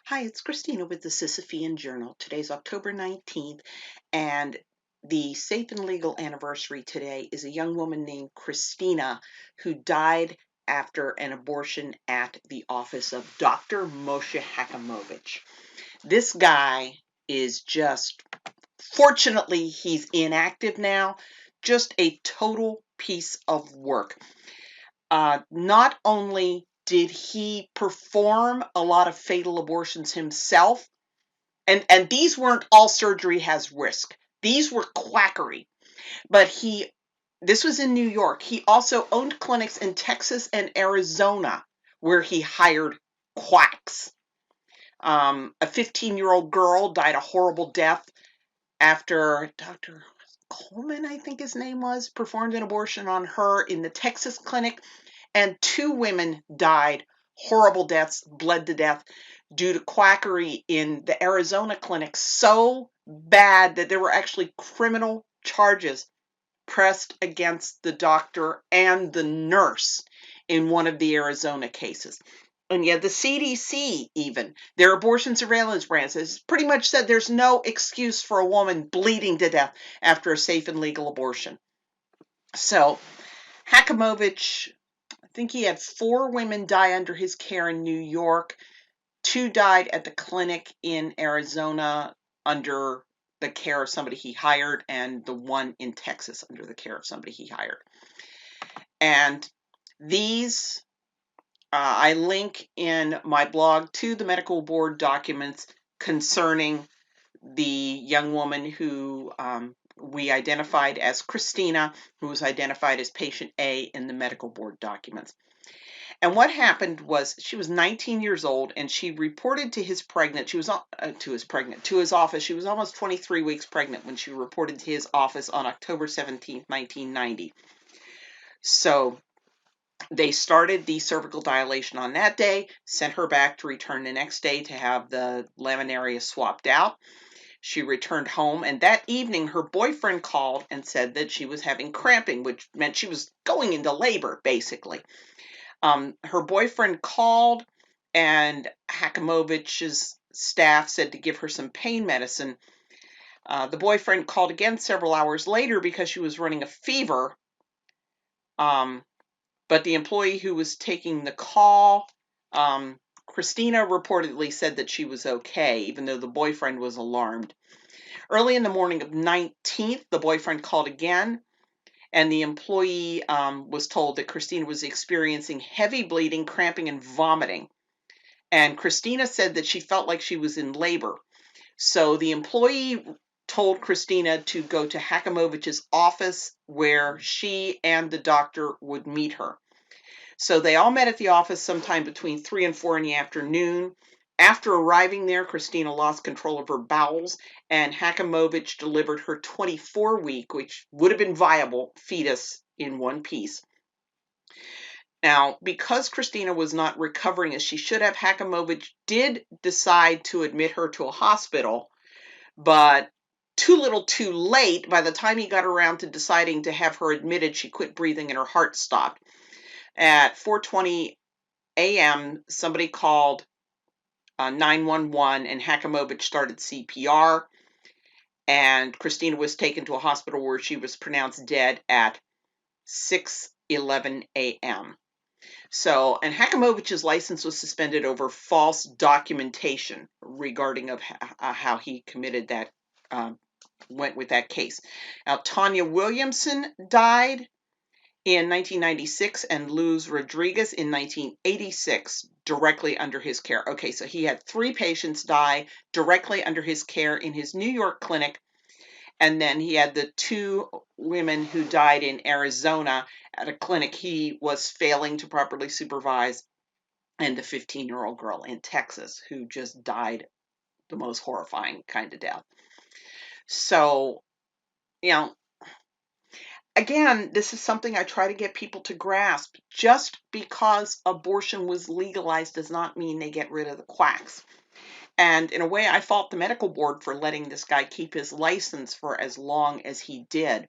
Hi, it's Christina with the Sisyphean Journal. Today's October 19th, and the safe and legal anniversary today is a young woman named Christina who died after an abortion at the office of Dr. Moshe Hachamovitch. This guy is just, fortunately, he's inactive now, just a total piece of work. Not only did he perform a lot of fatal abortions himself, and these weren't all surgery has risk. These were quackery. But this was in New York. He also owned clinics in Texas and Arizona where he hired quacks. A 15-year-old girl died a horrible death after Dr. Coleman, I think his name was, performed an abortion on her in the Texas clinic, and 2 women died horrible deaths, bled to death due to quackery in the Arizona clinic, so bad that there were actually criminal charges pressed against the doctor and the nurse in one of the Arizona cases. And yet the CDC, even their abortion surveillance branch, has pretty much said there's no excuse for a woman bleeding to death after a safe and legal abortion. So Hachamovitch, I think he had 4 women die under his care in New York. 2 died at the clinic in Arizona under the care of somebody he hired, and the one in Texas under the care of somebody he hired. And these, I link in my blog to the medical board documents concerning the young woman who we identified as Christina, who was identified as patient A in the medical board documents. And what happened was she was 19 years old, and she reported to his pregnant. She was to his office. She was almost 23 weeks pregnant when she reported to his office on October 17th, 1990. So they started the cervical dilation on that day, sent her back to return the next day to have the laminaria swapped out. She returned home, and that evening her boyfriend called and said that she was having cramping, which meant she was going into labor, basically. Her boyfriend called, and Hachamovitch's staff said to give her some pain medicine. The boyfriend called again several hours later because she was running a fever. But the employee who was taking the call, Christina, reportedly said that she was okay, even though the boyfriend was alarmed. Early in the morning of 19th, the boyfriend called again, and the employee was told that Christina was experiencing heavy bleeding, cramping, and vomiting. And Christina said that she felt like she was in labor. So the employee told Christina to go to Hachamovitch's office where she and the doctor would meet her. So they all met at the office sometime between 3 and 4 in the afternoon. After arriving there, Christina lost control of her bowels, and Hachamovitch delivered her 24-week, which would have been viable, fetus in one piece. Now, because Christina was not recovering as she should have, Hachamovitch did decide to admit her to a hospital, but too little too late. By the time he got around to deciding to have her admitted, she quit breathing and her heart stopped. At 4:20 a.m., somebody called 911, and Hachamovitch started CPR, and Christina was taken to a hospital where she was pronounced dead at 6:11 a.m. So, and Hachamovitch's license was suspended over false documentation regarding of how he committed that, went with that case. Now, Tonya Williamson died in 1996 and Luz Rodriguez in 1986 directly under his care. Okay, so he had 3 patients die directly under his care in his New York clinic, and then he had the 2 women who died in Arizona at a clinic he was failing to properly supervise, and the 15-year-old girl in Texas who just died the most horrifying kind of death. So, you know, again, this is something I try to get people to grasp. Just because abortion was legalized does not mean they get rid of the quacks. And in a way, I fault the medical board for letting this guy keep his license for as long as he did.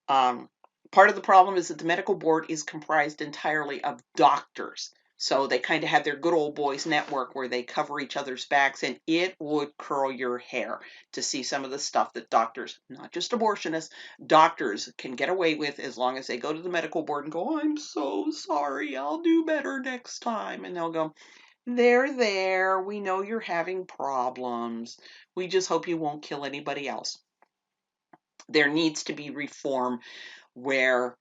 Part of the problem is that the medical board is comprised entirely of doctors. So they kind of had their good old boys network where they cover each other's backs, and it would curl your hair to see some of the stuff that doctors, not just abortionists, doctors can get away with as long as they go to the medical board and go, I'm so sorry, I'll do better next time. And they'll go, there, we know you're having problems. We just hope you won't kill anybody else. There needs to be reform where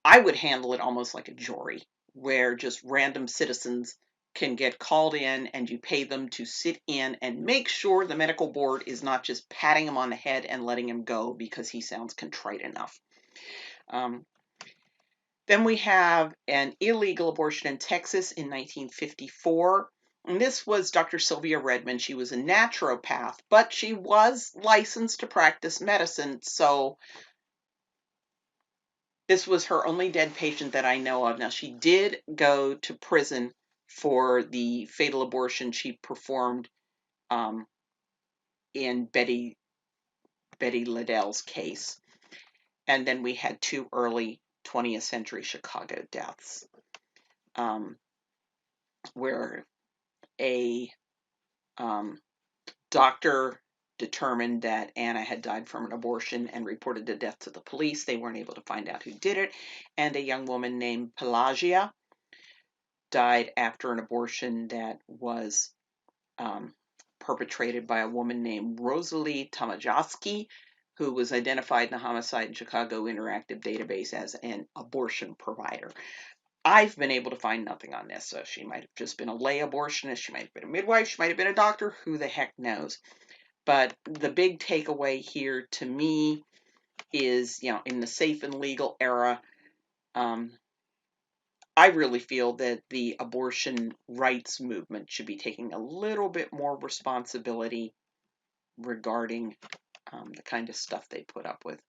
I would handle it almost like a jury, where just random citizens can get called in and you pay them to sit in and make sure the medical board is not just patting him on the head and letting him go because he sounds contrite enough. Then we have an illegal abortion in Texas in 1954. And this was Dr. Sylvia Redman. She was a naturopath, but she was licensed to practice medicine. So this was her only dead patient that I know of. Now, she did go to prison for the fatal abortion she performed in Betty Liddell's case. And then we had 2 early 20th century Chicago deaths, where a doctor determined that Anna had died from an abortion and reported the death to the police. They weren't able to find out who did it. And a young woman named Pelagia died after an abortion that was perpetrated by a woman named Rosalie Tomaszewski, who was identified in the Homicide in Chicago Interactive Database as an abortion provider. I've been able to find nothing on this. So she might have just been a lay abortionist. She might have been a midwife. She might have been a doctor. Who the heck knows? But the big takeaway here to me is, in the safe and legal era, I really feel that the abortion rights movement should be taking a little bit more responsibility regarding the kind of stuff they put up with.